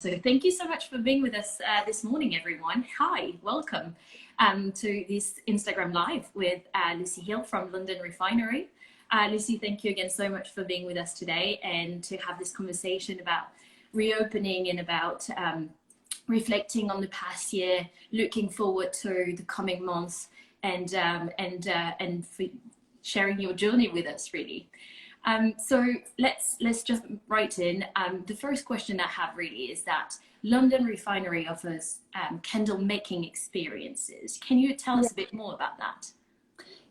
So thank you so much for being with us this morning, everyone. Hi, welcome to this Instagram Live with Lucy Heale from London Refinery. Lucy, thank you again so much for being with us today and to have this conversation about reopening and about reflecting on the past year, looking forward to the coming months, and for sharing your journey with us, really. So let's just right in. The first question I have really is that London Refinery offers Kendall making experiences. Can you tell us a bit more about that?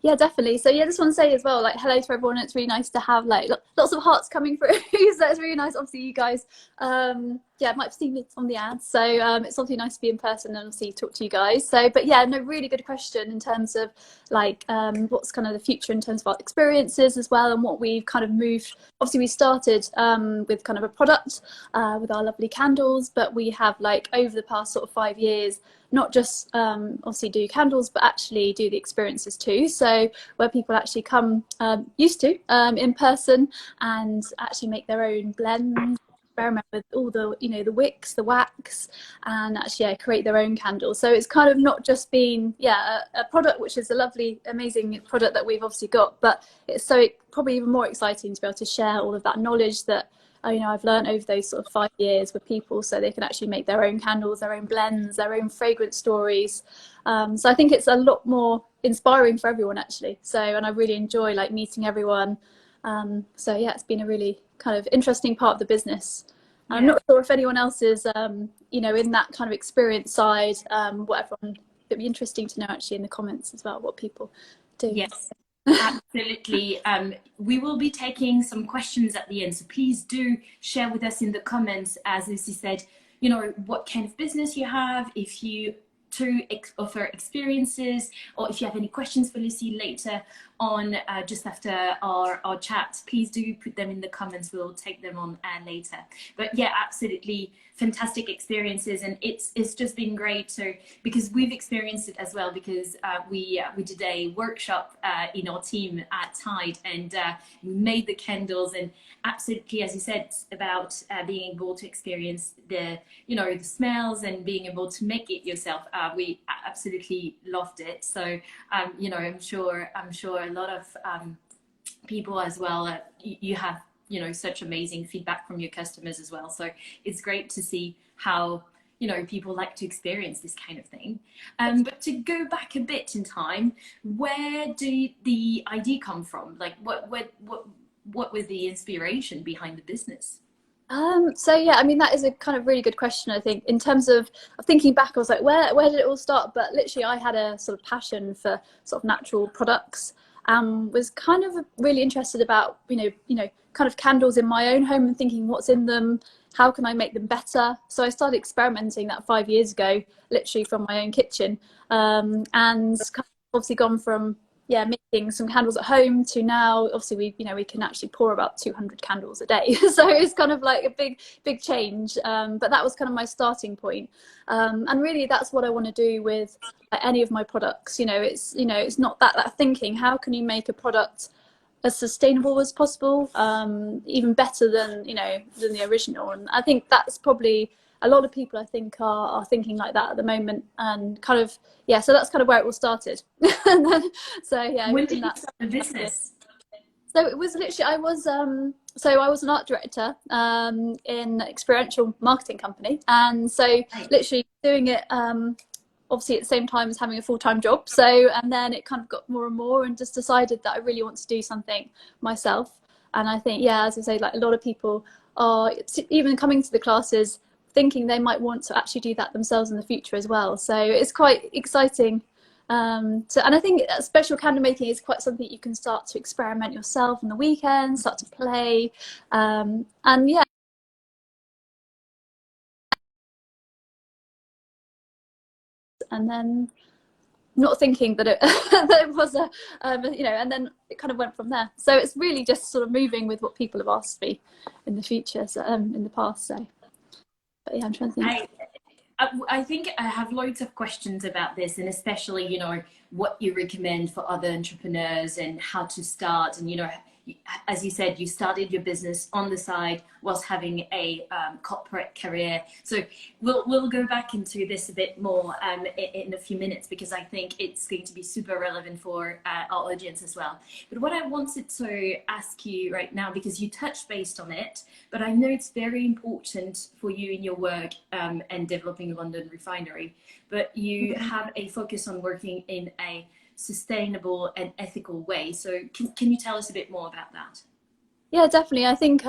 Yeah, definitely. So yeah, just want to say as well, like, hello to everyone. It's really nice to have like lots of hearts coming through. So it's really nice. Obviously, you guys, yeah, might have seen me on the ads. So it's obviously nice to be in person and obviously talk to you guys. So, but yeah, no, really good question in terms of like what's kind of the future in terms of our experiences as well, and what we've kind of moved. Obviously, we started with kind of a product with our lovely candles, but we have like over the past sort of 5 years, not just obviously do candles, but actually do the experiences too. So where people actually come used to in person and actually make their own blends, experiment with all the, you know, the wicks, the wax, and actually create their own candles. So it's kind of not just been a product, which is a lovely, amazing product that we've obviously got, but it's so probably even more exciting to be able to share all of that knowledge that you know, I've learned over those sort of 5 years with people, so they can actually make their own candles, their own blends, their own fragrance stories. So I think it's a lot more inspiring for everyone actually. So, and I really enjoy like meeting everyone. So yeah, it's been a really kind of interesting part of the business. Yeah. I'm not sure if anyone else is, you know, in that kind of experience side. What everyone, it'd be interesting to know actually in the comments as well what people do. Yes. Absolutely. We will be taking some questions at the end, so please do share with us in the comments, as Lucy said, you know, what kind of business you have, if you offer experiences, or if you have any questions for Lucy later on, just after our chat, please do put them in the comments. We'll take them on later. But yeah, absolutely fantastic experiences, and it's just been great. So because we've experienced it as well, because we did a workshop in our team at Tide, and we made the candles, and absolutely, as you said, about being able to experience the, you know, the smells and being able to make it yourself. We absolutely loved it. So you know, I'm sure a lot of people as well, you have, you know, such amazing feedback from your customers as well. So it's great to see how, you know, people like to experience this kind of thing. But to go back a bit in time, where did the idea come from? Like what was the inspiration behind the business? So yeah, I mean, that is a kind of really good question. I think in terms of thinking back, I was like, where did it all start? But literally, I had a sort of passion for sort of natural products. Was kind of really interested about, you know, kind of candles in my own home and thinking what's in them, how can I make them better? So I started experimenting that 5 years ago, literally from my own kitchen, and kind of obviously gone from making some candles at home to now obviously we can actually pour about 200 candles a day. So it's kind of like a big change, but that was kind of my starting point, and really that's what I want to do with any of my products. It's not that thinking, how can you make a product as sustainable as possible, even better than the original. And I think that's probably a lot of people I think are thinking like that at the moment, and kind of so that's kind of where it all started. And then, so yeah, when did you start the business? So it was literally, I was an art director in an experiential marketing company, and so literally doing it obviously at the same time as having a full-time job. So, and then it kind of got more and more, and just decided that I really want to do something myself. And I think, as I say, like a lot of people are even coming to the classes thinking they might want to actually do that themselves in the future as well. So it's quite exciting. And I think special candle making is quite something you can start to experiment yourself on the weekends, start to play, and yeah. And then not thinking that it, that it was and then it kind of went from there. So it's really just sort of moving with what people have asked me in the future, so in the past. So, but yeah, I'm trying to think. I think I have loads of questions about this, and especially, what you recommend for other entrepreneurs and how to start. And, as you said, you started your business on the side whilst having a corporate career. So we'll go back into this a bit more in a few minutes, because I think it's going to be super relevant for our audience as well. But what I wanted to ask you right now, because you touched based on it, but I know it's very important for you in your work and developing London Refinery, but you have a focus on working in a sustainable and ethical way. So can you tell us a bit more about that? Yeah, definitely. I think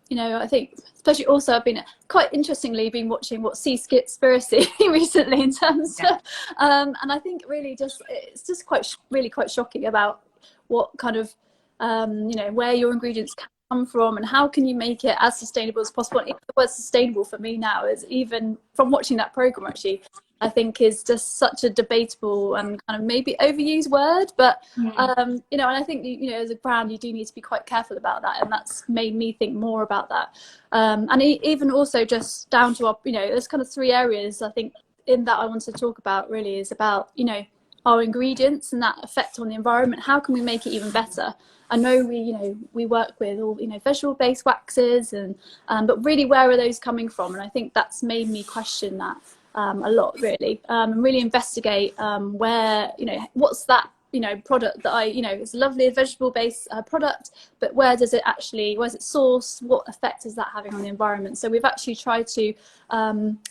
you know, I think especially also I've been quite interestingly been watching what Seaspiracy recently in terms of and I think really just it's just really quite shocking about what kind of you know, where your ingredients come from and how can you make it as sustainable as possible. And the word sustainable for me now is, even from watching that program actually, I think is just such a debatable and kind of maybe overused word, but you know, and I think, you know, as a brand you do need to be quite careful about that, and that's made me think more about that. And even also just down to our, you know, there's kind of three areas I think in that I want to talk about, really is about, you know, our ingredients and that effect on the environment. How can we make it even better? I know you know, we work with all, you know, vegetable-based waxes, and but really, where are those coming from? And I think that's made me question that a lot, really, and really investigate where, you know, what's that, you know, product that you know, it's a lovely vegetable-based product, but where's it sourced? What effect is that having on the environment? So we've actually tried to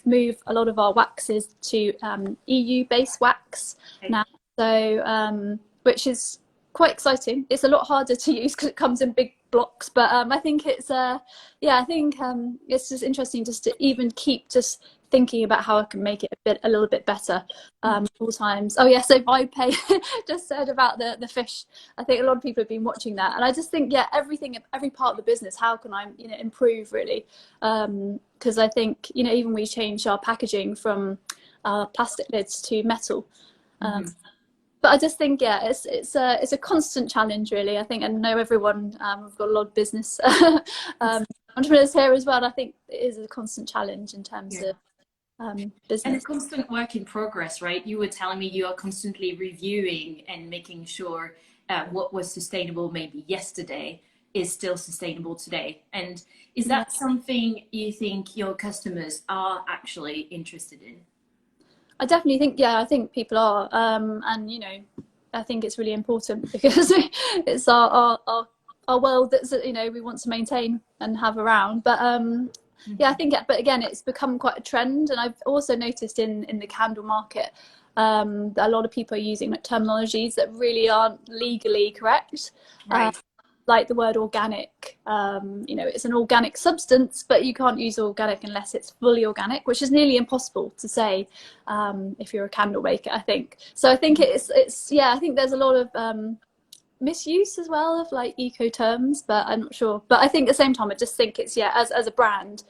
move a lot of our waxes to EU-based wax now, so which is quite exciting. It's a lot harder to use because it comes in big blocks, but I think it's yeah, I think it's just interesting just to even keep just thinking about how I can make it a little bit better all times. Oh yeah, so Vipay just said about the fish. I think a lot of people have been watching that, and I just think, yeah, every part of the business, how can I, you know, improve, really, because I think, you know, even we changed our packaging from plastic lids to metal. But I just think, yeah, it's a constant challenge, really. I think, I know everyone, we've got a lot of business entrepreneurs here as well, and I think it is a constant challenge in terms of business. And a constant work in progress, right? You were telling me you are constantly reviewing and making sure what was sustainable maybe yesterday is still sustainable today. And is that something you think your customers are actually interested in? I definitely think, yeah, I think people are, and you know, I think it's really important because it's our world that's, you know, we want to maintain and have around. But yeah, I think, but again, it's become quite a trend, and I've also noticed in the candle market that a lot of people are using like terminologies that really aren't legally correct. Right. Like the word organic, you know, it's an organic substance, but you can't use organic unless it's fully organic, which is nearly impossible to say if you're a candle maker, I think. So I think it's yeah, I think there's a lot of misuse as well of like eco terms, but I'm not sure. But I think at the same time, I just think it's, yeah, as a brand,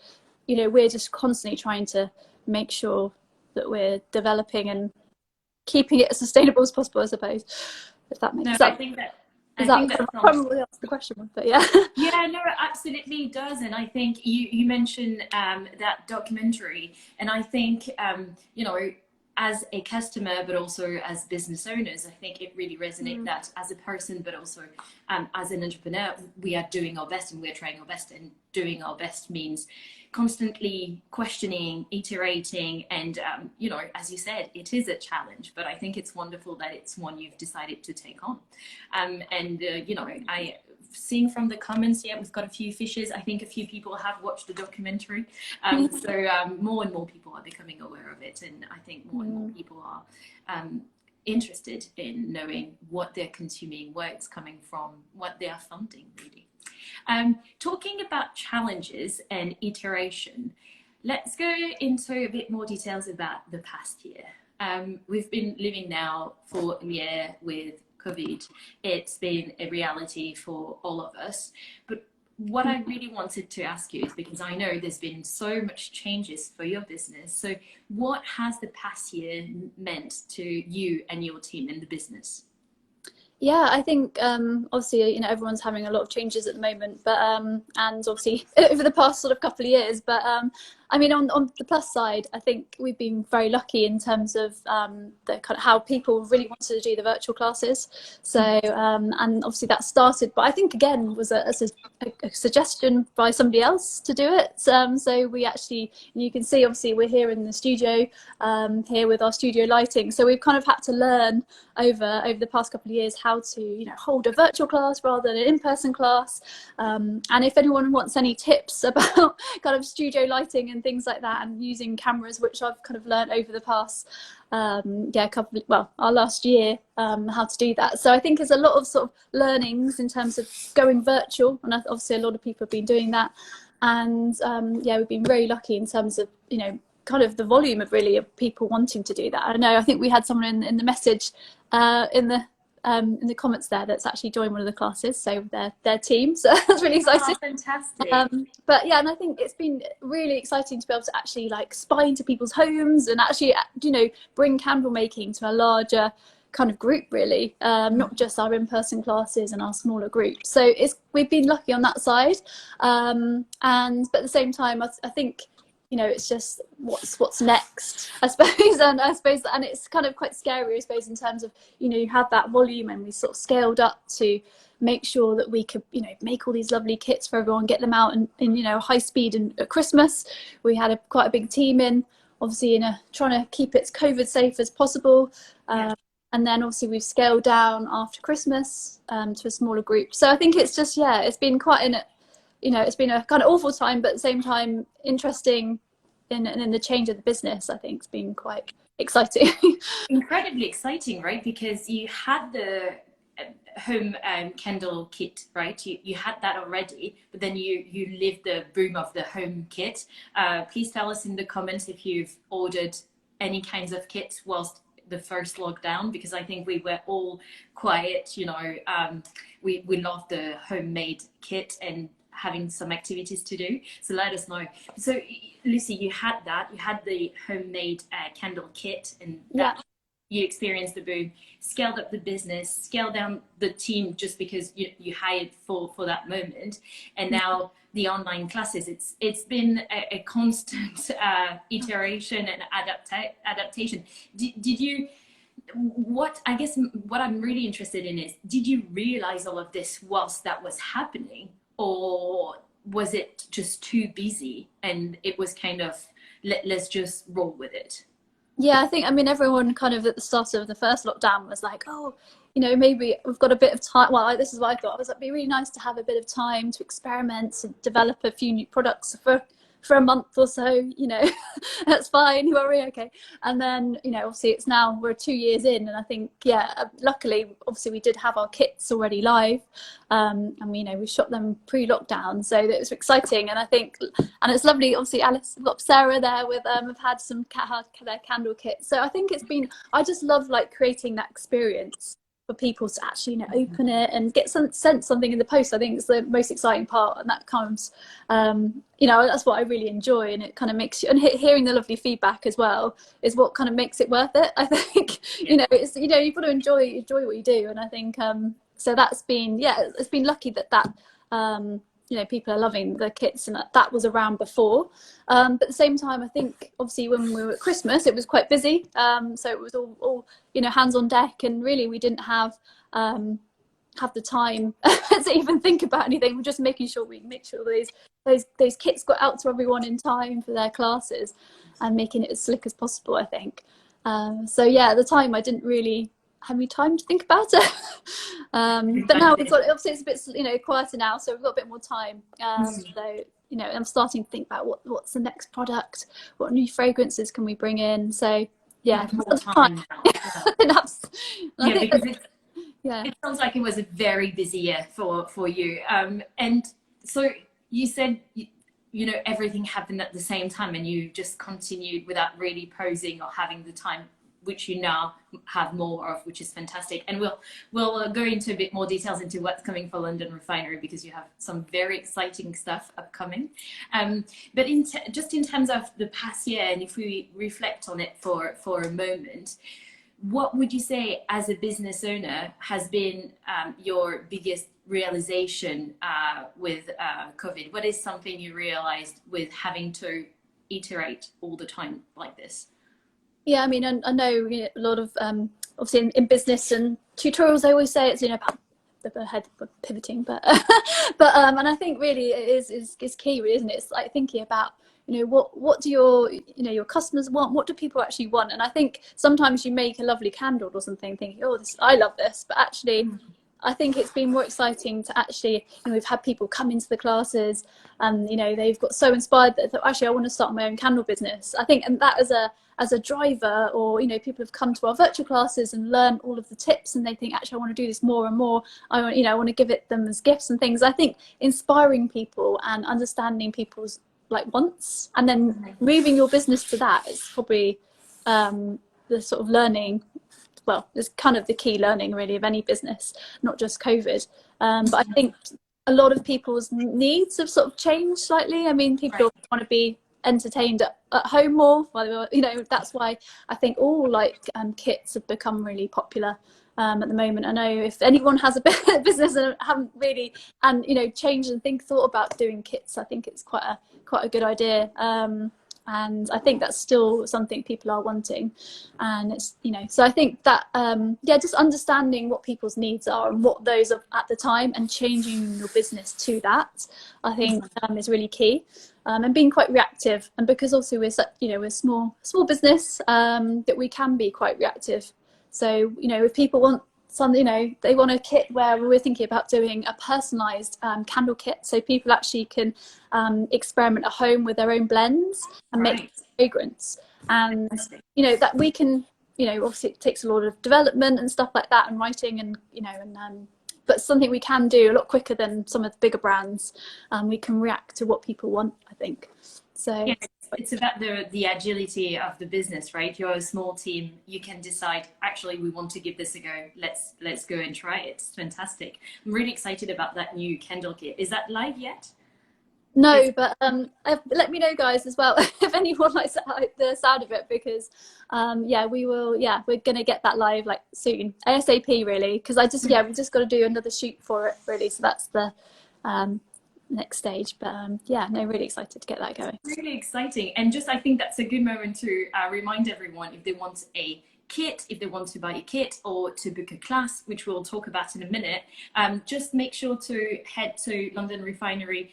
you know, we're just constantly trying to make sure that we're developing and keeping it as sustainable as possible, I suppose, if that makes sense. I think that probably that's the question, but yeah. Yeah, no, it absolutely does. And I think you mentioned that documentary, and I think you know, as a customer but also as business owners, I think it really resonates that as a person but also as an entrepreneur, we are doing our best and we're trying our best, and doing our best means constantly questioning, iterating, and you know, as you said, it is a challenge, but I think it's wonderful that it's one you've decided to take on. And you know, seeing from the comments, yeah, we've got a few fishes. I think a few people have watched the documentary, so more and more people are becoming aware of it, and I think more and more people are interested in knowing what they're consuming, where it's coming from, what they are funding, really. Talking about challenges and iteration, let's go into a bit more details about the past year. We've been living now for a year with COVID. It's been a reality for all of us. But what I really wanted to ask you is, because I know there's been so much changes for your business. So what has the past year meant to you and your team in the business? Yeah, I think obviously, you know, everyone's having a lot of changes at the moment, but and obviously over the past sort of couple of years, but I mean, on the plus side, I think we've been very lucky in terms of the kind of how people really wanted to do the virtual classes. So, and obviously that started, but I think again was a suggestion by somebody else to do it. So we actually, you can see, obviously we're here in the studio here with our studio lighting. So we've kind of had to learn over the past couple of years how to, you know, hold a virtual class rather than an in-person class. And if anyone wants any tips about kind of studio lighting and things like that, and using cameras, which I've kind of learned over the past our last year, how to do that. So I think there's a lot of sort of learnings in terms of going virtual, and obviously a lot of people have been doing that. And we've been very lucky in terms of, you know, kind of the volume of people wanting to do that. I know, I think we had someone in the message in the comments there that's actually joined one of the classes, so their team, so that's really exciting. Oh, fantastic. But yeah, and I think it's been really exciting to be able to actually like spy into people's homes and actually, you know, bring candle making to a larger kind of group, really, not just our in-person classes and our smaller groups. So we've been lucky on that side, but at the same time, I think, you know, it's just what's next, I suppose. And it's kind of quite scary, I suppose, in terms of, you know, you have that volume, and we sort of scaled up to make sure that we could, you know, make all these lovely kits for everyone, get them out in you know, high speed. And at Christmas we had quite a big team in, obviously, trying to keep it as COVID safe as possible. And then obviously we've scaled down after Christmas to a smaller group. So I think it's just, it's been quite it's been a kind of awful time, but at the same time interesting in the change of the business. I think it's been quite exciting. Incredibly exciting, right? Because you had the home Kendall kit, right? You had that already, but then you lived the boom of the home kit. Please tell us in the comments if you've ordered any kinds of kits whilst the first lockdown, because I think we were all quiet, you know. We loved the homemade kit and having some activities to do, so let us know. So Lucy, you had the homemade candle kit, and that you experienced the boom, scaled up the business, scaled down the team just because you hired for that moment, and now the online classes. It's been a constant iteration and adaptation. Did you, what I'm really interested in is, did you realize all of this whilst that was happening, or was it just too busy and it was kind of let's just roll with it? Yeah, I think, I mean, everyone kind of at the start of the first lockdown was like, oh, you know, maybe we've got a bit of time. Well, this is what I thought. I was like, it'd be really nice to have a bit of time to experiment, to develop a few new products for a month or so, you know. That's fine, you worry, okay. And then, you know, obviously we're 2 years in, and I think, luckily, obviously we did have our kits already live, and you know, we shot them pre-lockdown, so it was exciting. And I think, and it's lovely, obviously Alice, we've got Sarah there with have had their candle kits. So I think I just love like creating that experience for people to actually, you know, open it and get sent something in the post. I think it's the most exciting part, and that comes, you know, that's what I really enjoy, and it kind of makes you, and hearing the lovely feedback as well is what kind of makes it worth it, I think. You know, it's, you know, you've got to enjoy what you do, and I think so that's been, it's been lucky that you know, people are loving the kits, and that was around before. But at the same time, I think obviously when we were at Christmas, it was quite busy. So it was all you know, hands on deck, and really we didn't have the time to even think about anything. We're just making sure those kits got out to everyone in time for their classes, and making it as slick as possible, I think. So yeah, at the time I didn't really have any time to think about it. But now obviously it's a bit, you know, quieter now, so we've got a bit more time. So, you know, I'm starting to think about what's the next product, what new fragrances can we bring in. So yeah, More time. because it sounds like it was a very busy year for you. And so you said, you know, everything happened at the same time, and you just continued without really posing or having the time, which you now have more of, which is fantastic. And we'll go into a bit more details into what's coming for London Refinery, because you have some very exciting stuff upcoming. But just in terms of the past year, and if we reflect on it for a moment, what would you say as a business owner has been your biggest realization with COVID? What is something you realized with having to iterate all the time like this? Yeah, I mean, I know, a lot of obviously in business and tutorials, they always say it's, about the head pivoting, but and I think really it is key, really, isn't it? It's like thinking about, what do your customers want? What do people actually want? And I think sometimes you make a lovely candle or something, thinking, oh, I love this, but actually, I think it's been more exciting to actually, we've had people come into the classes and, they've got so inspired that actually I want to start my own candle business. I think, and that as a driver, or, people have come to our virtual classes and learn all of the tips, and they think, actually, I want to do this more and more. I want to give it them as gifts and things. I think inspiring people and understanding people's wants, and then moving your business to that is probably the sort of learning. Well, it's kind of the key learning really of any business, not just COVID. But I think a lot of people's needs have sort of changed slightly. I mean, people want to be entertained at home more. That's why I think all kits have become really popular at the moment. I know if anyone has a business and haven't really changed and thought about doing kits, I think it's quite a good idea. And I think that's still something people are wanting, and it's so I think that just understanding what people's needs are and what those are at the time, and changing your business to that, I think is really key, and being quite reactive. And because also we're small business, that we can be quite reactive. So if people want they want a kit where we're thinking about doing a personalized candle kit, so people actually can experiment at home with their own blends and make fragrance. And that we can, obviously it takes a lot of development and stuff like that, and writing, and but something we can do a lot quicker than some of the bigger brands. We can react to what people want, I think. So yeah, it's about the agility of the business, right? You're a small team, you can decide, actually we want to give this a go, let's go and try it. It's fantastic. I'm really excited about that new Kendall kit. Is that live yet? No, but let me know, guys, as well, if anyone likes the sound of it, because we're gonna get that live soon, ASAP, really, because we just got to do another shoot for it, really. So that's the next stage. But really excited to get that going. Really exciting. And I think that's a good moment to remind everyone, if they want a kit, if they want to buy a kit or to book a class, which we'll talk about in a minute, just make sure to head to London Refinery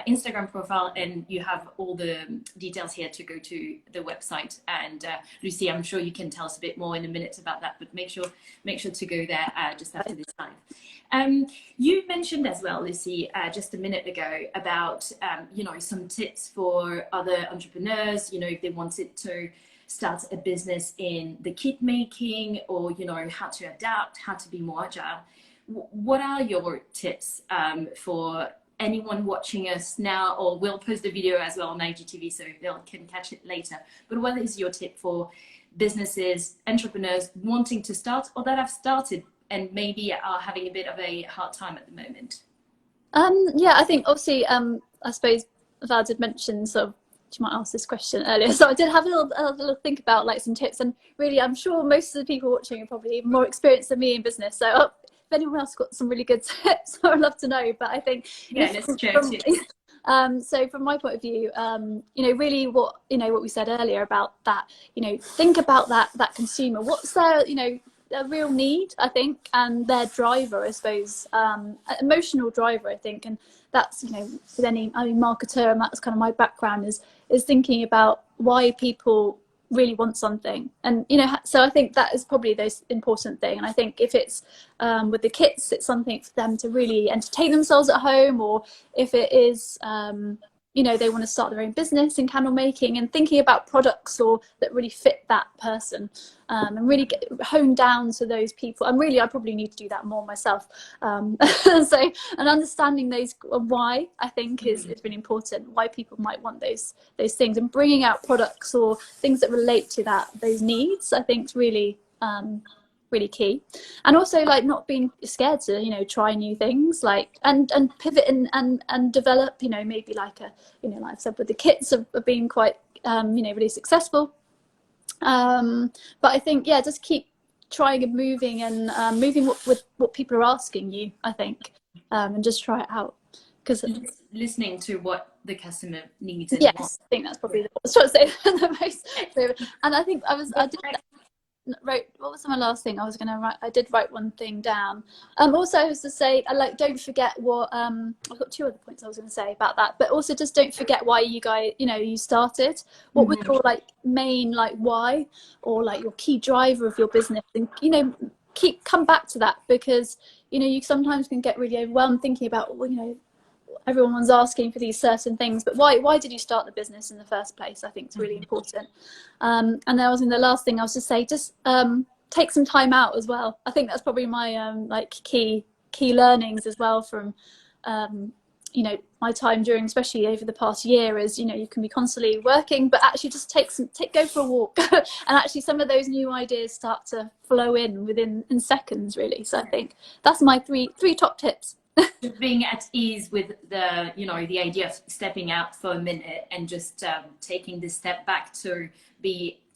Instagram profile, and you have all the details here to go to the website. And Lucy, I'm sure you can tell us a bit more in a minute about that, but make sure to go there just after this live. You mentioned as well, Lucy, just a minute ago about some tips for other entrepreneurs, if they wanted to start a business in the kit making, or how to adapt, how to be more agile. What are your tips for anyone watching us now? Or we'll post the video as well on IGTV so they can catch it later. But what is your tip for businesses, entrepreneurs wanting to start, or that have started and maybe are having a bit of a hard time at the moment? I think obviously I suppose Val did mention sort of, you might ask this question earlier, so I did have a little think about some tips, and really I'm sure most of the people watching are probably more experienced than me in business, so if anyone else got some really good tips, I'd love to know. But I think let's share tips. So from my point of view, really what we said earlier about that, think about that consumer, what's their a real need, I think, and their driver, I suppose, emotional driver, I think. And that's with any marketer, and that's kind of my background, is thinking about why people really want something. And so I think that is probably the most important thing. And I think if it's with the kits, it's something for them to really entertain themselves at home, or if it is they want to start their own business in candle making, and thinking about products that really fit that person, and really hone down to those people. And really I probably need to do that more myself, and understanding those why, I think, is really important, why people might want those things, and bringing out products or things that relate to those needs, I think, is really really key. And also not being scared to try new things, and pivot and develop, maybe like I've said with the kits have been quite really successful, but I think just keep trying and moving, and moving with what people are asking you, I think, and just try it out. Because listening to what the customer needs and wants. Yes, I think that's probably what I was trying to say the most. And I think I did wrote, what was my last thing I was going to write? I did write one thing down. Also, I was to say, don't forget what, I've got two other points I was going to say about that, but also just don't forget why you guys, you started. What was your main why, or your key driver of your business, and come back to that, because you sometimes can get really overwhelmed thinking about, everyone's asking for these certain things, but why did you start the business in the first place? I think it's really important. And then I was in the last thing I was to say, just take some time out as well. I think that's probably my key learnings as well from my time during, especially over the past year, is you can be constantly working, but actually just go for a walk and actually some of those new ideas start to flow in seconds, really. So I think that's my three top tips. Being at ease with the the idea of stepping out for a minute and just taking this step back to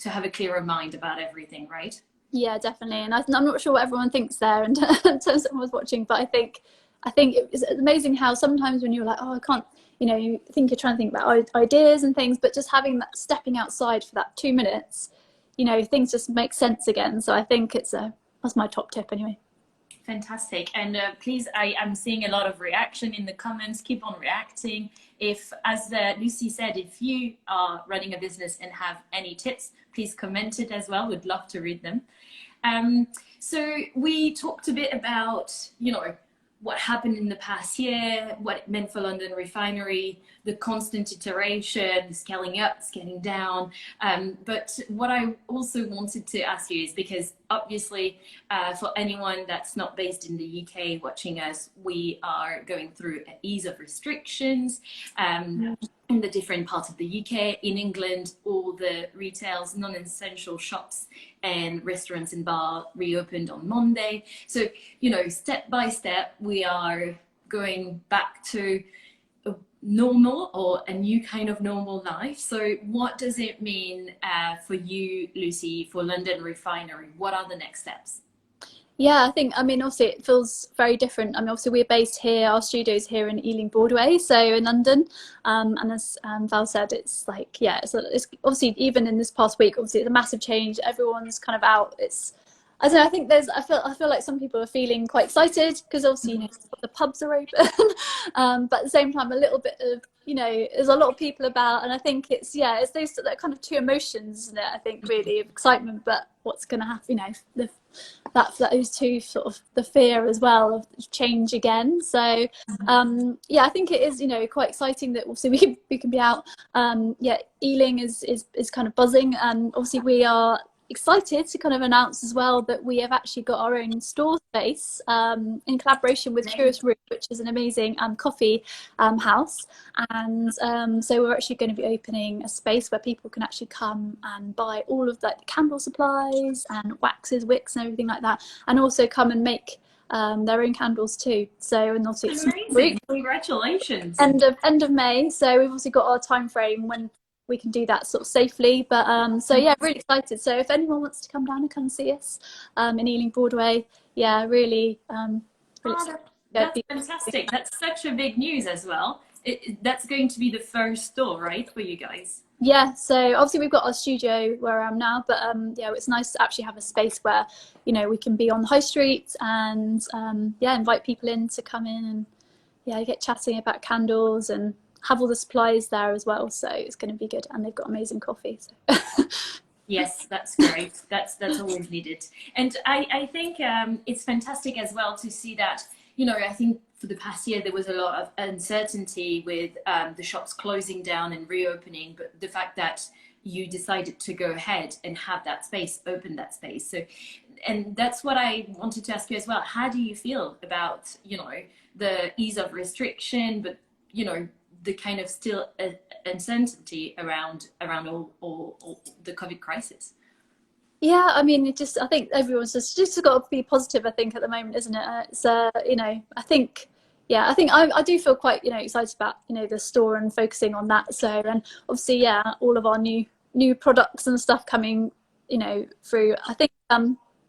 have a clearer mind about everything, right? Yeah, definitely. And I'm not sure what everyone thinks there in terms of someone was watching, but I think it's amazing how sometimes when you're like, oh, I can't, you think you're trying to think about ideas and things, but just having that stepping outside for that 2 minutes, things just make sense again. So I think that's my top tip anyway. Fantastic. And please, I'm seeing a lot of reaction in the comments. Keep on reacting. If, as Lucy said, if you are running a business and have any tips, please comment it as well. We'd love to read them. So we talked a bit about, what happened in the past year, what it meant for London Refinery, the constant iteration, the scaling up, scaling down. But what I also wanted to ask you is, because obviously for anyone that's not based in the UK watching us, we are going through an ease of restrictions in the different parts of the UK. In England, all the retails, non-essential shops and restaurants and bars reopened on Monday. So, step by step, we are going back to a normal, or a new kind of normal life. So what does it mean for you, Lucy, for London Refinery? What are the next steps? Yeah, obviously it feels very different. Obviously we're based here, our studio's here in Ealing Broadway, so in London. And as Val said, it's it's obviously, even in this past week, obviously it's a massive change. Everyone's kind of out. I don't know, I think I feel like some people are feeling quite excited because obviously, the pubs are open. But at the same time, a little bit of, there's a lot of people about, and I think it's those that kind of two emotions, isn't it? I think really of excitement, but what's going to happen, those two sort of the fear as well of change again. So I think it is quite exciting that obviously we can be out. Ealing is kind of buzzing, and obviously we are excited to kind of announce as well that we have actually got our own store space in collaboration with Curious Root, which is an amazing coffee house. And so we're actually going to be opening a space where people can actually come and buy all of the candle supplies and waxes, wicks and everything like that, and also come and make their own candles too. So, and also it's amazing. Congratulations. End of May. So we've also got our time frame when we can do that sort of safely. But really excited. So if anyone wants to come down and come see us in Ealing Broadway, really that's fantastic. That's such a big news as well. That's going to be the first store, right, for you guys? Yeah, so obviously we've got our studio where I am now, but it's nice to actually have a space where we can be on the high street and invite people in to come in and get chatting about candles and have all the supplies there as well. So it's going to be good, and they've got amazing coffee. So. Yes, that's great. That's always needed. And I think it's fantastic as well to see that, I think for the past year there was a lot of uncertainty with the shops closing down and reopening, but the fact that you decided to go ahead and have that space, open that space. So, and that's what I wanted to ask you as well. How do you feel about, the ease of restriction, but, the kind of still uncertainty around all the COVID crisis? Yeah, I think everyone's just got to be positive, I think, at the moment, isn't it? It's I think I do feel quite excited about the store and focusing on that. So, and obviously all of our new products and stuff coming through. I think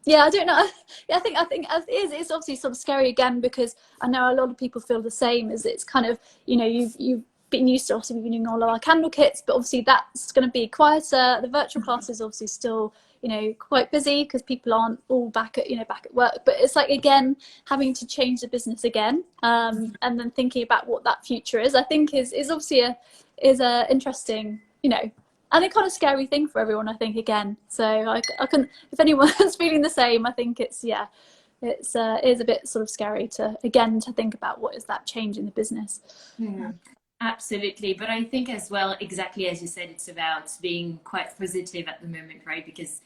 I don't know. I think as it's obviously sort of scary again, because I know a lot of people feel the same. As it's kind of you've been used to, obviously we've been doing all of our candle kits, but obviously that's going to be quieter. The virtual classes obviously still, you know, quite busy because people aren't all back at, you know, back at work. But it's like, again, having to change the business again, and then thinking about what that future is, I think is obviously a interesting, you know, and a kind of scary thing for everyone, I think, again. So I can, if anyone's feeling the same, I think it's, yeah, it is a bit sort of scary to think about what is that change in the business. Absolutely. But I think as well, exactly as you said, it's about being quite positive at the moment, right? Because,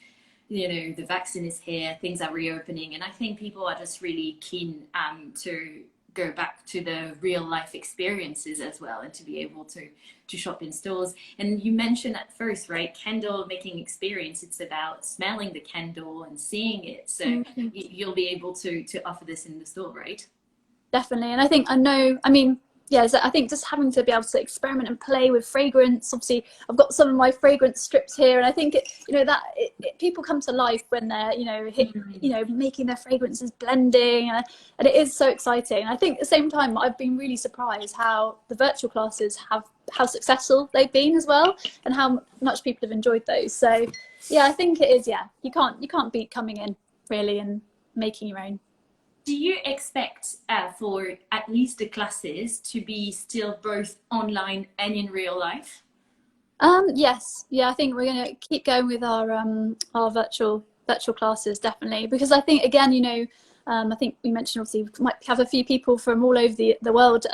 you know, the vaccine is here, things are reopening, and I think people are just really keen to go back to the real life experiences as well, and to be able to shop in stores. And you mentioned at first, right, candle making experience, it's about smelling the candle and seeing it. So you'll be able to offer this in the store, right? Definitely. And I mean, yeah, so I think just having to be able to experiment and play with fragrance. Obviously, I've got some of my fragrance strips here, and I think you know, that people come to life when they're, you know, making their fragrances, blending, and it is so exciting. And I think at the same time, I've been really surprised how the virtual classes how successful they've been as well, and how much people have enjoyed those. So yeah, I think it is. Yeah, you can't beat coming in really and making your own. Do you expect for at least the classes to be still both online and in real life? Yes, yeah, I think we're going to keep going with our virtual classes, definitely, because I think, again, you know, I think we mentioned obviously we might have a few people from all over the world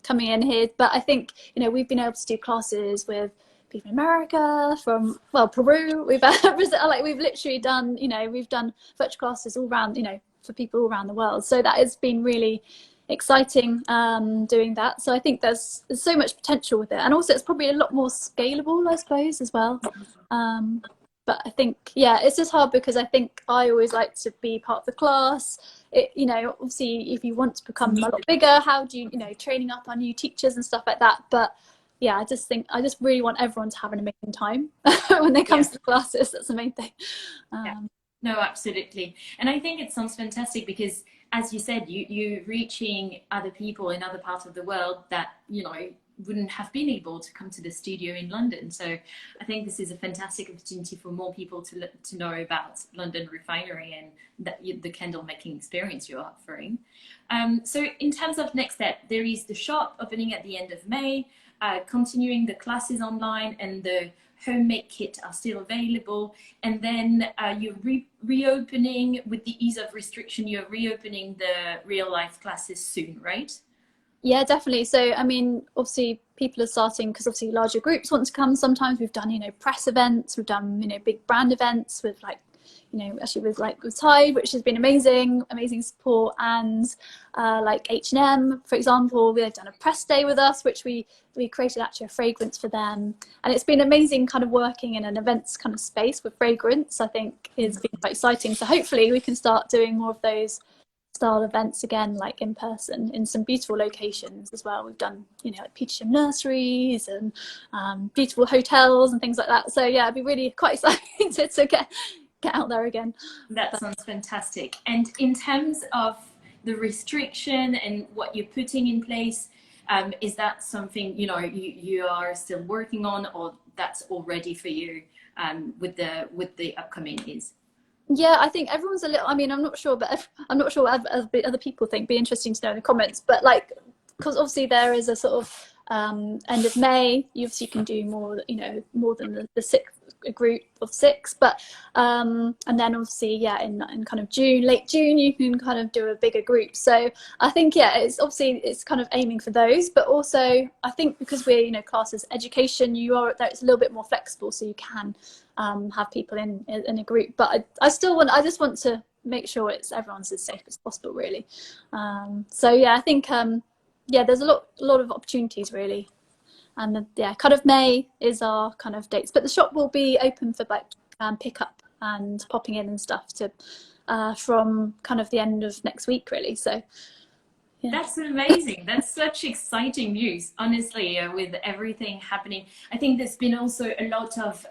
coming in here, but I think, you know, we've been able to do classes with people in America, from, well, Peru, we've like we've literally done, you know, we've done virtual classes all around, you know, for people all around the world. So that has been really exciting, doing that. So I think there's so much potential with it, and also it's probably a lot more scalable, I suppose, as well. But I think, yeah, it's just hard because I think I always like to be part of the class. You know, obviously, if you want to become a lot bigger, how do you, you know, training up our new teachers and stuff like that. But yeah, I just really want everyone to have an amazing time when they come to the classes. That's the main thing. No, absolutely. And I think it sounds fantastic because, as you said, you're reaching other people in other parts of the world that, you know, wouldn't have been able to come to the studio in London. So I think this is a fantastic opportunity for more people to know about London Refinery and the candle making experience you're offering. So in terms of next step, there is the shop opening at the end of May, continuing the classes online, and the homemade kit are still available. And then you're reopening with the ease of restriction, you're reopening the real life classes soon, right? Yeah, definitely. So, I mean, obviously people are starting, because obviously larger groups want to come. Sometimes we've done, you know, press events, we've done, you know, big brand events with, like, you know, actually with Tide, which has been amazing support, and like H&M, for example, they've done a press day with us, which we created actually a fragrance for them, and it's been amazing kind of working in an events kind of space with fragrance. I think it's been quite exciting. So hopefully we can start doing more of those style events again, like in person, in some beautiful locations as well. We've done, you know, like Petersham nurseries and beautiful hotels and things like that. So yeah, I'd be really quite excited to get out there again. That sounds fantastic. And in terms of the restriction and what you're putting in place, is that something, you know, you are still working on, or that's all ready for you with the upcoming is? Yeah, I think everyone's a little, I mean, I'm not sure what other people think. Be interesting to know in the comments. But like, because obviously there is a sort of end of May, you obviously can do more, you know, more than the six, a group of 6, but and then obviously, yeah, in kind of June, late June, you can kind of do a bigger group. So I think, yeah, it's obviously, it's kind of aiming for those, but also I think because we're, you know, classes education, it's a little bit more flexible, so you can have people in a group. But I just want to make sure everyone's as safe as possible, really. So yeah, I think yeah, there's a lot of opportunities, really. And yeah, kind of May is our kind of dates, but the shop will be open for like pickup and popping in and stuff from kind of the end of next week, really. So yeah. That's amazing. That's such exciting news, honestly, with everything happening. I think there's been also a lot of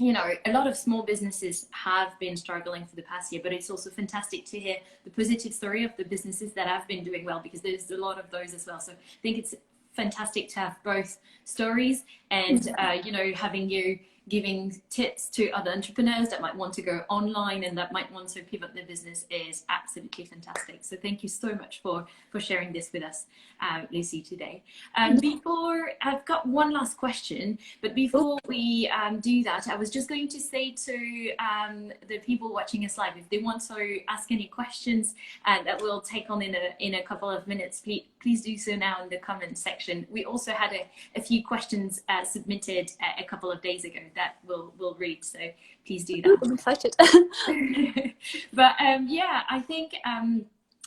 you know, a lot of small businesses have been struggling for the past year, but it's also fantastic to hear the positive story of the businesses that have been doing well, because there's a lot of those as well. So I think it's fantastic to have both stories, and you know, having you giving tips to other entrepreneurs that might want to go online and that might want to pivot their business is absolutely fantastic. So thank you so much for sharing this with us, Lucy, today. Before, I've got one last question, but before we do that, I was just going to say to the people watching us live, if they want to ask any questions that we'll take on in a couple of minutes, please do so now in the comment section. We also had a few questions submitted a couple of days ago that we'll read, so please do that. I'm excited. But yeah, I think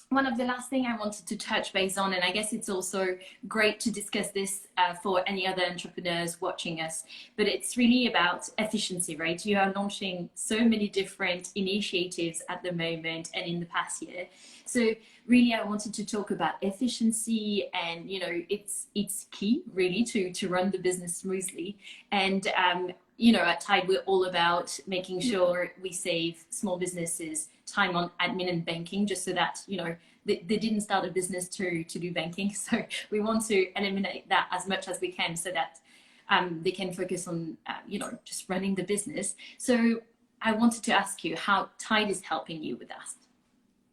one of the last thing I wanted to touch base on, and I guess it's also great to discuss this for any other entrepreneurs watching us, but it's really about efficiency, right? You are launching so many different initiatives at the moment and in the past year. So really, I wanted to talk about efficiency, and you know, it's key really to run the business smoothly. And you know, at Tide, we're all about making sure we save small businesses time on admin and banking, just so that, you know, they didn't start a business to do banking. So we want to eliminate that as much as we can, so that they can focus on, you know, just running the business. So I wanted to ask you how Tide is helping you with that.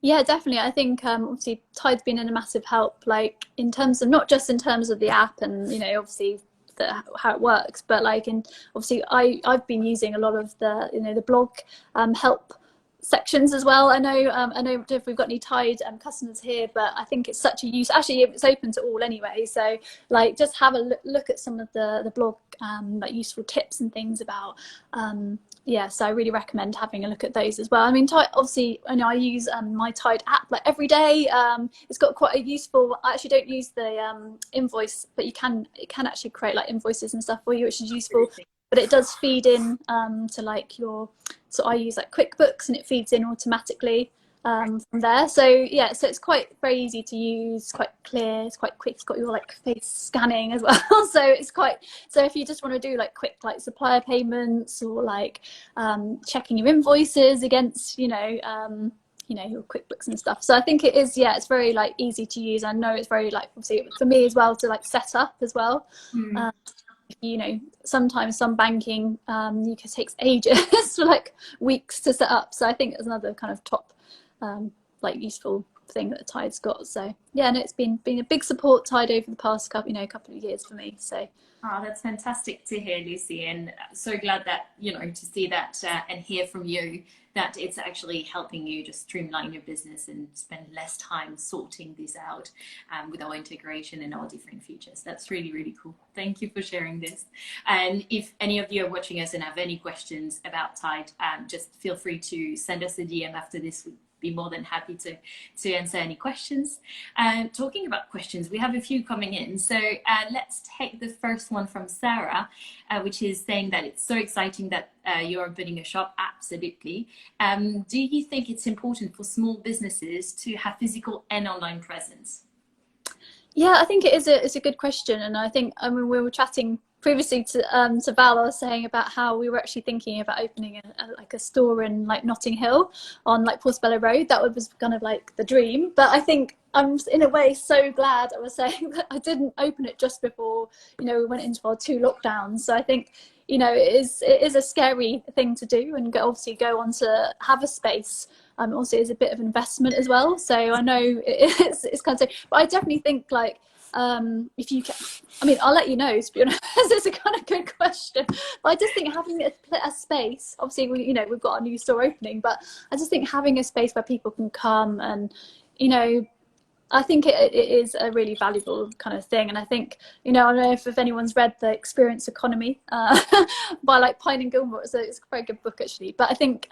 Yeah, definitely. I think obviously Tide's been in a massive help, like in terms of, not just in terms of the app and, you know, obviously how it works, but like obviously I've been using a lot of the, you know, the blog help sections as well. I know if we've got any Tide customers here, but I think it's such a use. Actually, it's open to all anyway, so like just have a look at some of the blog like useful tips and things about yeah, so I really recommend having a look at those as well. I mean, Tide, obviously, I know I use my Tide app like every day. It's got quite a useful, I actually don't use the invoice, but it can actually create like invoices and stuff for you, which is useful. But it does feed in to like your, so I use like QuickBooks, and it feeds in automatically from there. So yeah, so it's very easy to use, quite clear, it's quite quick, it's got your like face scanning as well. So it's so if you just want to do like quick like supplier payments, or like checking your invoices against, you know, your QuickBooks and stuff. So I think it is, yeah, it's very like easy to use. I know it's very like, obviously for me as well, to like set up as well. You know, sometimes some banking takes ages for like weeks to set up. So I think it's another kind of top like useful thing that Tide's got. So yeah, and it's been a big support, Tide, over the past couple of years for me. So oh, that's fantastic to hear, Lucy, and so glad that, you know, to see that and hear from you that it's actually helping you just streamline your business and spend less time sorting this out with our integration and our different features. That's really, really cool. Thank you for sharing this. And if any of you are watching us and have any questions about Tide, just feel free to send us a DM after this. We'd be more than happy to answer any questions. Talking about questions, we have a few coming in. So let's take the first one from Sarah, which is saying that it's so exciting that you're opening a shop. Absolutely. Do you think it's important for small businesses to have physical and online presence? Yeah, I think it's a good question. And I think, I mean, we were chatting previously to Val, I was saying about how we were actually thinking about opening a store in like Notting Hill on like Portobello Road. That was kind of like the dream. But I think I'm in a way so glad, I was saying, that I didn't open it just before, you know, we went into our 2 lockdowns. So I think, you know, it is a scary thing to do, and obviously go on to have a space. Also is a bit of investment as well. So I know it's kind of, but I definitely think like, if you can, I mean, I'll let you know, to be honest. It's a kind of good question, but I just think having a space, obviously we've got a new store opening, but I just think having a space where people can come, and you know, I think it is a really valuable kind of thing. And I think, you know, I don't know if anyone's read The Experience Economy by like Pine and Gilmore. It's a very good book actually. But I think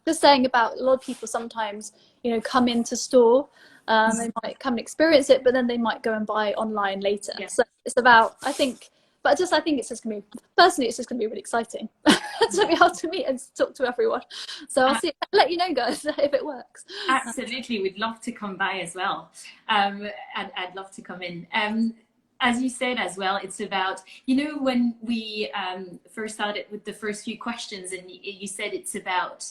just saying about a lot of people sometimes, you know, come into store, they might come and experience it, but then they might go and buy online later. Yeah. So it's about, I think it's just gonna be, personally, it's just gonna be really exciting to be able to meet and talk to everyone. So I'll let you know, guys, if it works. Absolutely, we'd love to come by as well. And I'd love to come in. As you said as well, it's about, you know, when we first started with the first few questions, and you said it's about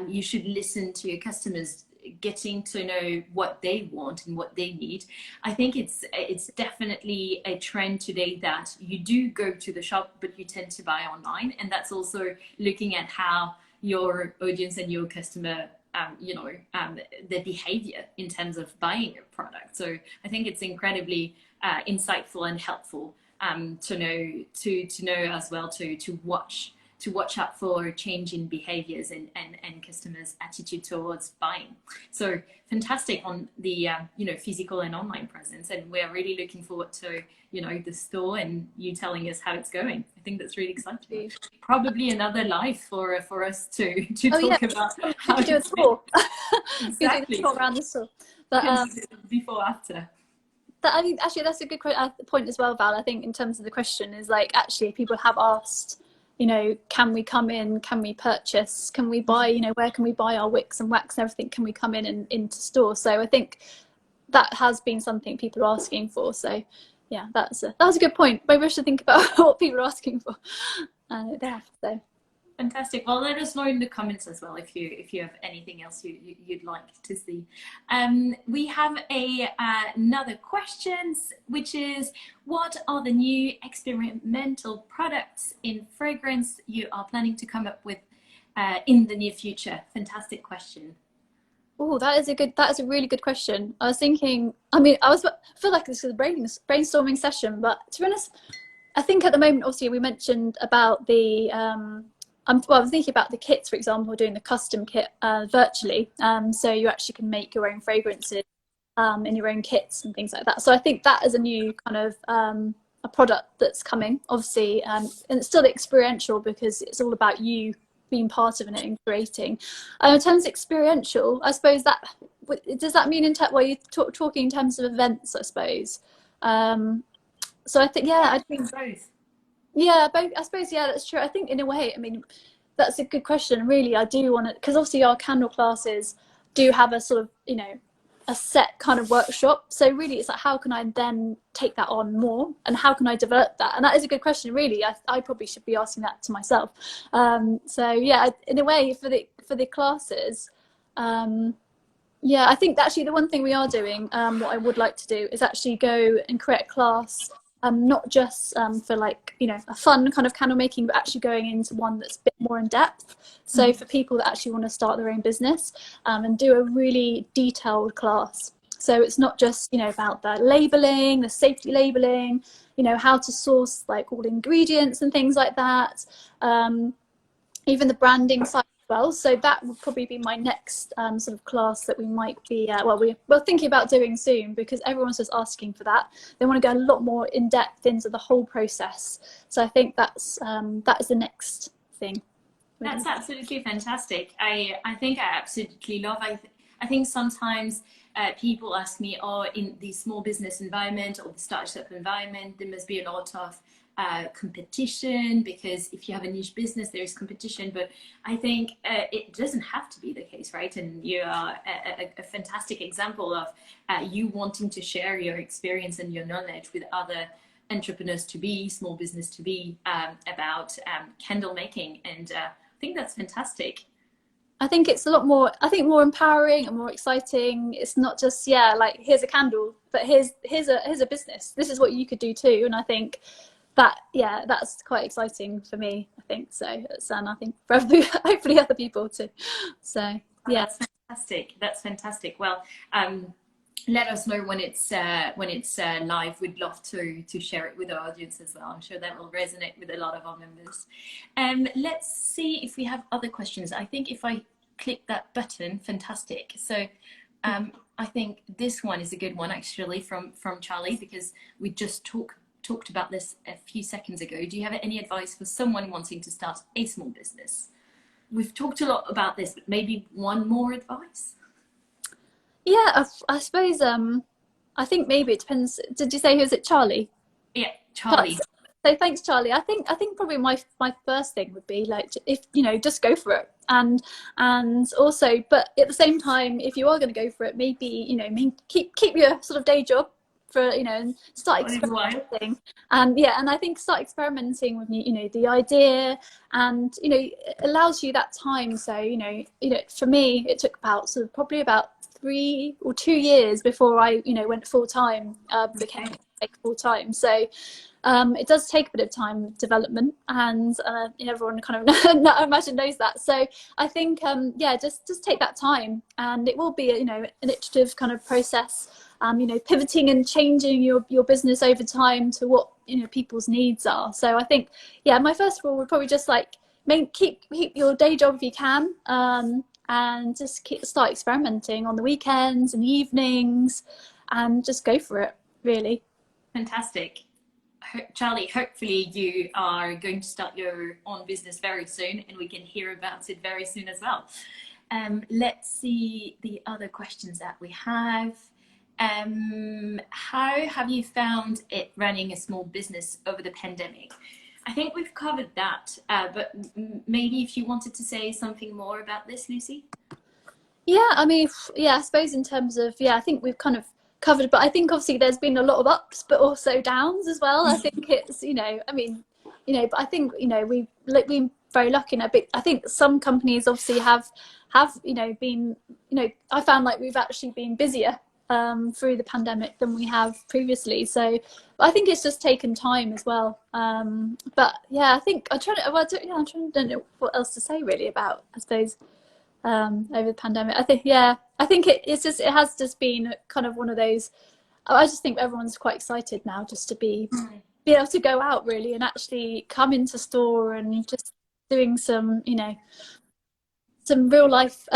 you should listen to your customers. getting to know what they want and what they need. I think it's definitely a trend today that you do go to the shop, but you tend to buy online, and that's also looking at how your audience and your customer, their behavior in terms of buying a product. So I think it's incredibly insightful and helpful to know as well, to watch out for a change in behaviors and customers' attitude towards buying. So fantastic on the physical and online presence, and we're really looking forward to the store and you telling us how it's going. I think that's really exciting. Probably another live for us to talk about how to do a tour. Exactly. Do a tour around the store. But before after. I think actually that's a good point as well, Val. I think in terms of the question is like, actually people have asked, can we come in, can we purchase, can we buy, where can we buy our wicks and wax and everything, can we come in and into store? So I think that has been something people are asking for. So yeah, that was a good point. Maybe I should think about what people are asking for. They have, so. Fantastic. Well, let us know in the comments as well if you have anything else you'd like to see. We have another question, which is, what are the new experimental products in fragrance you are planning to come up with in the near future? Fantastic question. Oh, that is a really good question. I was thinking, I feel like this is a brainstorming session, but to be honest, I think at the moment, obviously we mentioned about the I was thinking about the kits, for example, doing the custom kit virtually. So you actually can make your own fragrances in your own kits and things like that. So I think that is a new kind of a product that's coming, obviously, and it's still experiential because it's all about you being part of it and creating. In terms of experiential, I suppose does that mean you're talking in terms of events, I suppose? So I think, yeah, I think both. Yeah, both. I suppose, yeah, that's true. I think in a way, that's a good question. Really, I do want to, because obviously our candle classes do have a sort of, a set kind of workshop. So really, it's like, how can I then take that on more, and how can I develop that? And that is a good question. Really, I probably should be asking that to myself. So yeah, in a way, for the classes, yeah, I think actually the one thing we are doing, what I would like to do is actually go and create a class. Not just for like, a fun kind of candle making, but actually going into one that's a bit more in depth. So for people that actually want to start their own business and do a really detailed class. So it's not just, about the labeling, the safety labeling, how to source like all the ingredients and things like that. Even the branding side as well. So that would probably be my next sort of class that we might be, we're thinking about doing soon, because everyone's just asking for that. They want to go a lot more in depth into the whole process. So I think that is the next thing. That's absolutely fantastic. I think I absolutely love. I think sometimes people ask me, in the small business environment or the startup environment, there must be a lot of competition, because if you have a niche business, there is competition. But I think it doesn't have to be the case, right? And you are a fantastic example of you wanting to share your experience and your knowledge with other entrepreneurs to be, small business to be, about candle making. And I think that's fantastic. I think it's a lot more, more empowering and more exciting. It's not just, like, here's a candle, but here's a business. This is what you could do too. And I think that's quite exciting for me, I think. So, and I think for hopefully other people too. So, yeah. That's fantastic. Well, let us know when it's live. We'd love to share it with our audience as well. I'm sure that will resonate with a lot of our members. Let's see if we have other questions. I think if I click that button, fantastic. So I think this one is a good one, actually, from Charlie, because we just talked about this a few seconds ago. Do you have any advice for someone wanting to start a small business? We've talked a lot about this, but maybe one more advice? Yeah, I suppose, I think maybe it depends. Did you say, who's it, Charlie? Yeah, Charlie. So thanks, Charlie. I think probably my first thing would be, like, if just go for it, and also, but at the same time, if you are going to go for it, maybe keep your sort of day job for, you know, and start That is wild. experimenting. And yeah, and I think start experimenting with, you know, the idea, and, you know, it allows you that time. So, you know, for me, it took about sort of probably about 3 or 2 years before I, you know, went full time, became full time. So it does take a bit of time development, and you know, everyone kind of I imagine knows that. So I think yeah, just take that time, and it will be a, you know, an iterative kind of process. You know, pivoting and changing your business over time to what, you know, people's needs are. So I think, yeah, my first rule would probably just like keep your day job if you can, and just start experimenting on the weekends and the evenings, and just go for it, really. Fantastic. Charlie, hopefully you are going to start your own business very soon, and we can hear about it very soon as well. Let's see the other questions that we have. How have you found it running a small business over the pandemic? I think we've covered that, but maybe if you wanted to say something more about this, Lucy? Yeah, I mean, yeah, I suppose in terms of, yeah, I think we've kind of covered, but I think obviously there's been a lot of ups, but also downs as well. I think it's, you know, I mean, you know, but I think, you know, we've been very lucky in a bit. I think some companies obviously have, you know, been, you know, I found like we've actually been busier through the pandemic than we have previously. So I think it's just taken time as well. But yeah, I think I'm trying to, well, I don't know what else to say really about, I suppose, over the pandemic. I think, yeah, I think it has just been kind of one of those, I just think everyone's quite excited now just to be able to go out really and actually come into store and just doing some, you know, some real life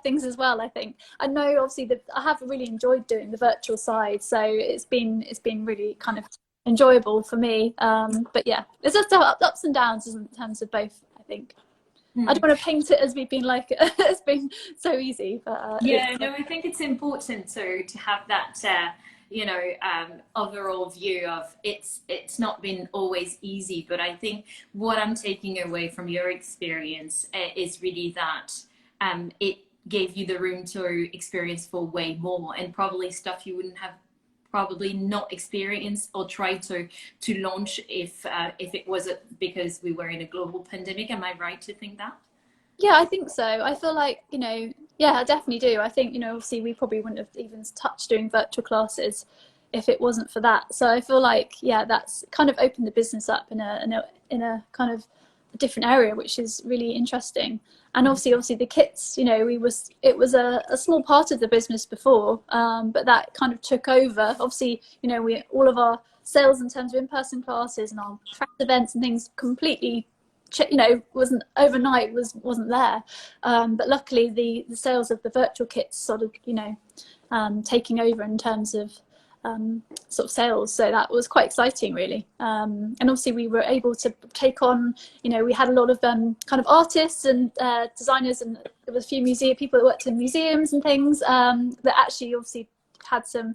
things as well. I think I know obviously that I have really enjoyed doing the virtual side, so it's been really kind of enjoyable for me. But yeah, it's just ups and downs in terms of both, I think. I don't want to paint it as we've been like it's been so easy, but yeah, no, I think it's important to have that you know, overall view of it's not been always easy, but I think what I'm taking away from your experience is really that it gave you the room to experience for way more, and probably stuff you wouldn't have probably not experienced or tried to launch if it wasn't because we were in a global pandemic. Am I right to think that? Yeah, I think so. I feel like, you know, yeah, I definitely do. I think, you know, obviously we probably wouldn't have even touched doing virtual classes if it wasn't for that. So I feel like, yeah, that's kind of opened the business up in a kind of a different area, which is really interesting. And obviously the kits, you know, it was a small part of the business before, but that kind of took over. Obviously, you know, all of our sales in terms of in-person classes and our press events and things completely, you know, wasn't there. But luckily the sales of the virtual kits sort of, you know, taking over in terms of sort of sales, so that was quite exciting really. And obviously we were able to take on, you know, we had a lot of kind of artists and designers, and there was a few people that worked in museums and things that actually obviously had some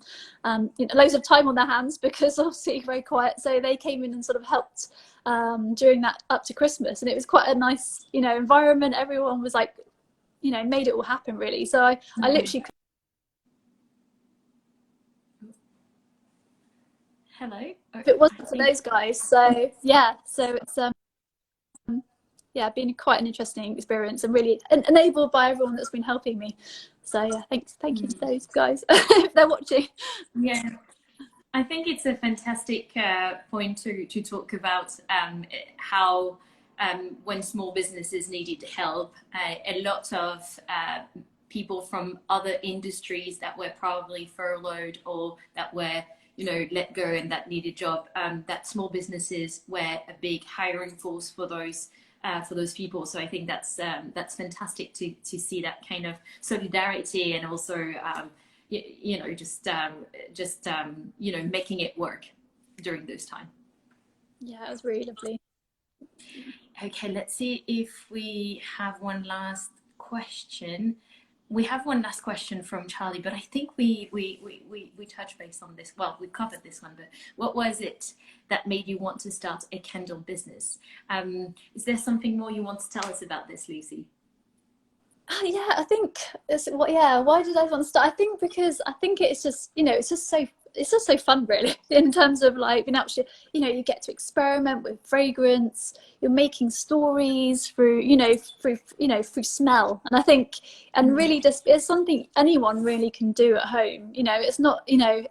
you know, loads of time on their hands because obviously very quiet, so they came in and sort of helped during that up to Christmas, and it was quite a nice, you know, environment. Everyone was like, you know, made it all happen really. So I literally Hello. if it wasn't for those guys. So yeah, so it's yeah, been quite an interesting experience, and really enabled by everyone that's been helping me. So yeah, thank you to those guys if they're watching. Yeah, I think it's a fantastic point to talk about how when small businesses needed help, a lot of people from other industries that were probably furloughed or that were, you know, let go and that needed a job, that small businesses were a big hiring force for those people. So I think that's fantastic to see that kind of solidarity, and also you know, just you know, making it work during those time. Yeah, it was really lovely. Okay, let's see if we have one last question. We have one last question from Charlie, but I think we touched base on this. Well, we covered this one, but what was it that made you want to start a Kendall business? Is there something more you want to tell us about this, Lucy? Yeah, I think it's what. Yeah, why did I want to start? I think because I think it's just, you know, it's just it's just so fun, really, in terms of like being able to, you know, you get to experiment with fragrance, you're making stories through, through smell. And I think, and really just, it's something anyone really can do at home. You know, it's not, you know,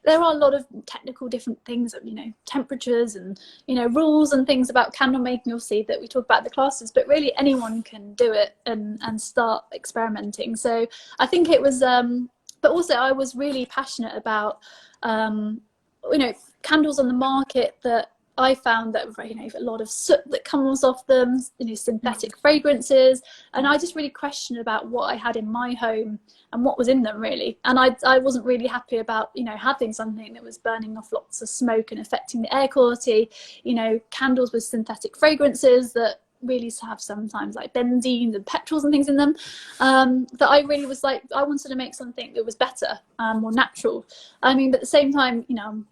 there are a lot of technical different things, you know, temperatures and, you know, rules and things about candle making, obviously, that we talk about in the classes, but really anyone can do it and start experimenting. So I think it was, but also I was really passionate about, you know, candles on the market that I found that, you know, a lot of soot that comes off them, you know, synthetic fragrances, and I just really questioned about what I had in my home and what was in them, really. And I wasn't really happy about, you know, having something that was burning off lots of smoke and affecting the air quality, you know, candles with synthetic fragrances that really have sometimes like benzene and petrols and things in them, that I really was like, I wanted to make something that was better, more natural. I mean, but at the same time, you know,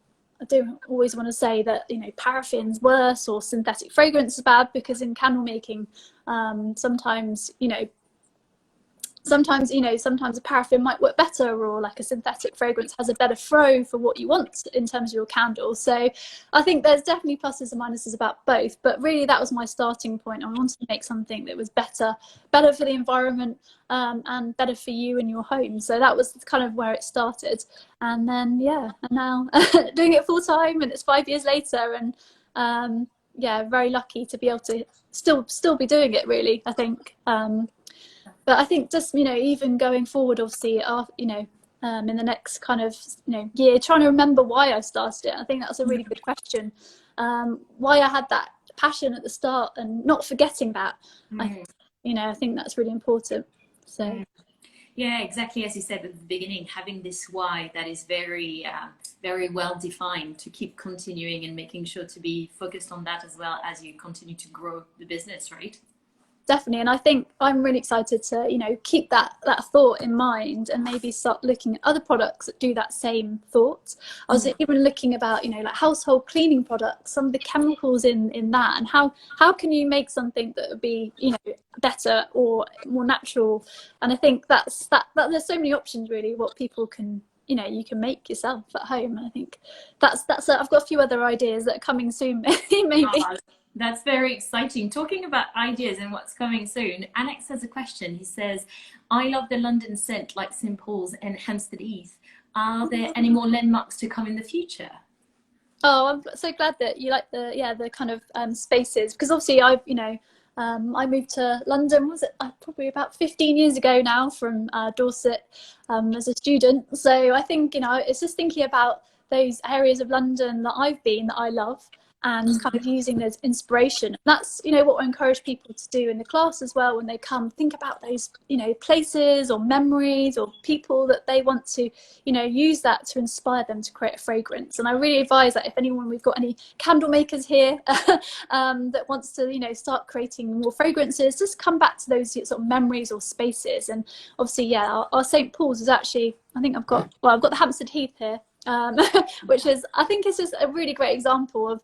I do always want to say that, you know, paraffin's worse or synthetic fragrance is bad, because in candle making, sometimes a paraffin might work better, or like a synthetic fragrance has a better flow for what you want in terms of your candle. So I think there's definitely pluses and minuses about both, but really that was my starting point. I wanted to make something that was better for the environment, and better for you and your home. So that was kind of where it started. And then, yeah, and now doing it full time, and it's 5 years later, and yeah, very lucky to be able to still be doing it, really, I think. But I think just, you know, even going forward, obviously, you know, in the next kind of, you know, year, trying to remember why I started it. I think that's a really good question. Why I had that passion at the start and not forgetting that. I think that's really important. So. Yeah, exactly as you said at the beginning, having this why that is very, very well defined, to keep continuing and making sure to be focused on that as well as you continue to grow the business, right? Definitely, and I think I'm really excited to, you know, keep that thought in mind and maybe start looking at other products that do that same thought. I was even looking about, you know, like household cleaning products, some of the chemicals in that, and how can you make something that would be, you know, better or more natural. And I think that there's so many options, really, what people can, you know, you can make yourself at home. And I think that's I've got a few other ideas that are coming soon, maybe. That's very exciting. Talking about ideas and what's coming soon, Alex has a question. He says, I love the London scent like St. Paul's and Hampstead Heath. Are there any more landmarks to come in the future? Oh, I'm so glad that you like the kind of spaces, because obviously I moved to London, was it probably about 15 years ago now, from Dorset, as a student. So I think, you know, it's just thinking about those areas of London that I've been, that I love, and kind of using as inspiration. That's, you know, what I encourage people to do in the class as well when they come. Think about those, you know, places or memories or people that they want to, you know, use that to inspire them to create a fragrance. And I really advise that if we've got any candle makers here that wants to, you know, start creating more fragrances, just come back to those sort of memories or spaces. And obviously, yeah, our St. Paul's is actually, I think I've got the Hampstead Heath here, which is, I think it's just a really great example of,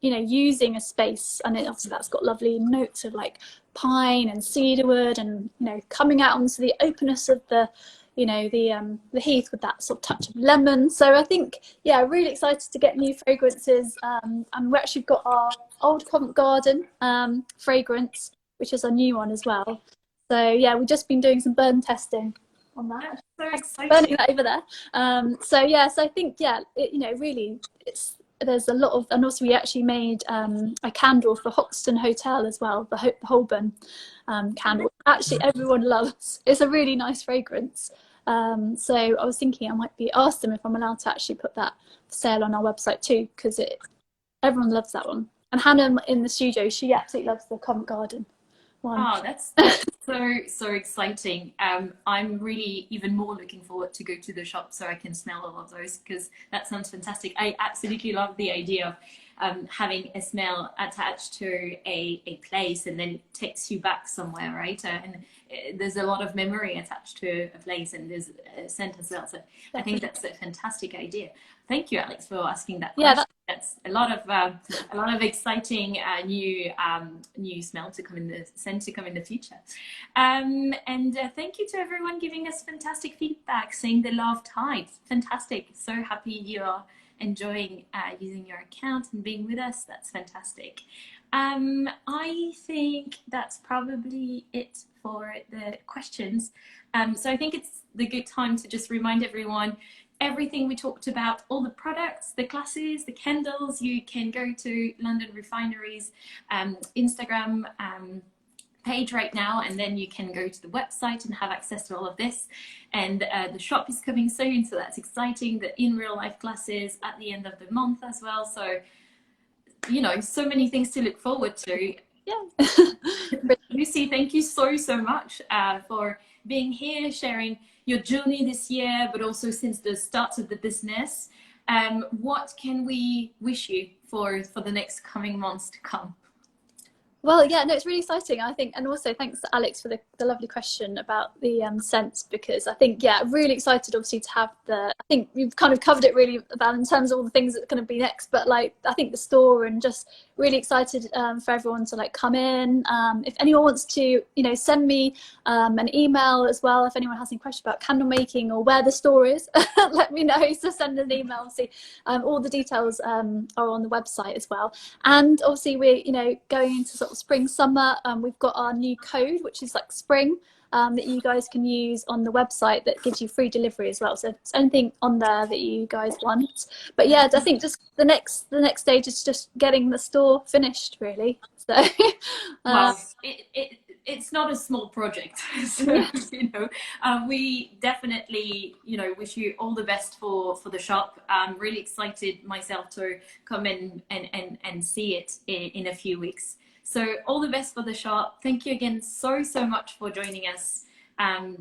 you know, using a space, and obviously that's got lovely notes of like pine and cedarwood, and, you know, coming out onto the openness of the, you know, the heath with that sort of touch of lemon. So I think, yeah, really excited to get new fragrances, and we actually got our old Covent Garden fragrance, which is a new one as well. So yeah, we've just been doing some burn testing on that. So exciting. Burning that over there. So I think, yeah, you know, really, there's a lot of, and also we actually made a candle for Hoxton Hotel as well, the Holborn candle. Actually, everyone loves. It's a really nice fragrance. So I was thinking I might ask them if I'm allowed to actually put that for sale on our website too, because everyone loves that one. And Hannah in the studio, she absolutely loves the Covent Garden one. Oh, that's so exciting. I'm really even more looking forward to go to the shop so I can smell all of those, because that sounds fantastic. I absolutely love the idea of having a smell attached to a place and then takes you back somewhere, right? And there's a lot of memory attached to a place, and there's a scent as well. So I think that's a fantastic idea. Thank you, Alex, for asking that question. That's a lot of exciting new smell to come in, the scent to come in the future. And thank you to everyone giving us fantastic feedback, saying the love tides. Fantastic. So happy you are enjoying using your account and being with us. That's fantastic. I think that's probably it for the questions. So I think it's the good time to just remind everyone everything we talked about, all the products, the classes, the Kendalls. You can go to London Refinery's Instagram page right now, and then you can go to the website and have access to all of this. And the shop is coming soon, so that's exciting. The in real life classes at the end of the month as well. So, you know, so many things to look forward to. Yeah. Lucy, thank you so much for being here, sharing your journey this year, but also since the start of the business. What can we wish you for the next coming months to come? Well, yeah, no, it's really exciting, I think. And also thanks to Alex for the lovely question about the scents, because I think, yeah, really excited obviously to have I think we've kind of covered it really, Val, in terms of all the things that are going to be next, but like I think the store, and just really excited for everyone to like come in. If anyone wants to, you know, send me an email as well, if anyone has any questions about candle making or where the store is, let me know. So send an email. Obviously, all the details are on the website as well. And obviously we're, you know, going into sort of spring, summer. We've got our new code, which is like spring, that you guys can use on the website, that gives you free delivery as well. So it's anything on there that you guys want. But yeah, I think just the next stage is just getting the store finished, really. So well, it's not a small project. So yeah. you know, we definitely, you know, wish you all the best for the shop. I'm really excited myself to come in and see it in a few weeks. So all the best for the shop. Thank you again so much for joining us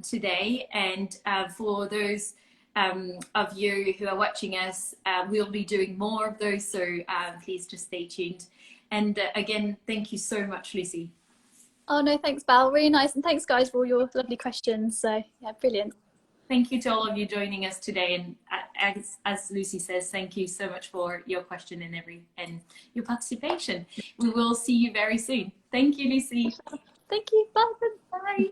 today. And for those of you who are watching us, we'll be doing more of those. So please just stay tuned. And again, thank you so much, Lucy. Oh no, thanks, Val. Really nice. And thanks, guys, for all your lovely questions. So yeah, brilliant. Thank you to all of you joining us today. And as Lucy says, thank you so much for your question and your participation. We will see you very soon. Thank you, Lucy. Thank you. Bye. Bye.